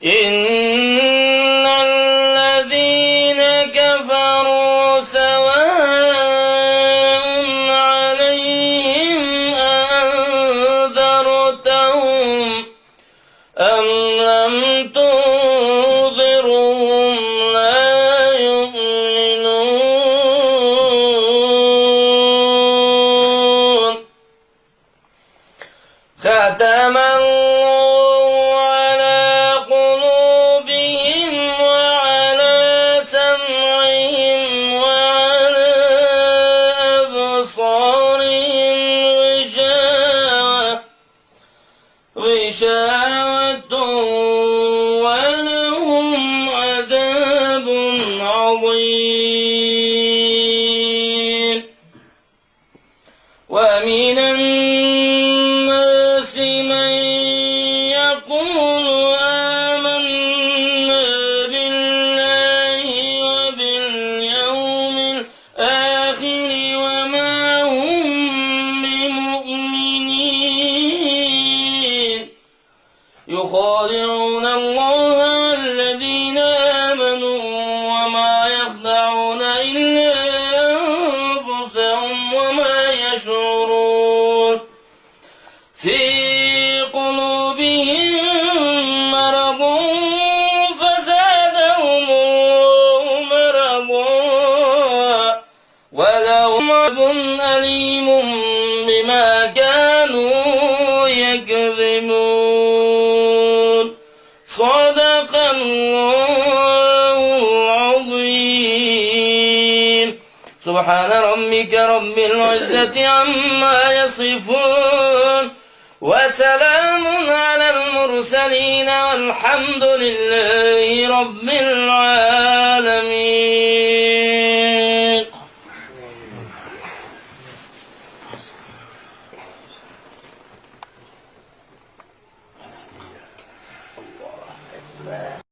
إن الذين كفروا سواء عليهم أأنذرتهم أم لم تنذرهم لا يؤمنون ختم الله على قلوبهم وعلى سمعهم وعلى أبصارهم غشاوة ولهم عذاب عظيم ومن الناس من يقول آمنا بالله وباليوم الآخر وما هم بمؤمنين يخادعون الله والذين آمنوا وما يخدعون إلا أنفسهم وما يشعرون في قلوبهم مرض فزادهم الله مرضا ولهم عذاب أليم بما كانوا يكذبون صدق الله العظيم سبحان ربك رب العزة عما يصفون وسلام على المرسلين والحمد لله رب العالمين.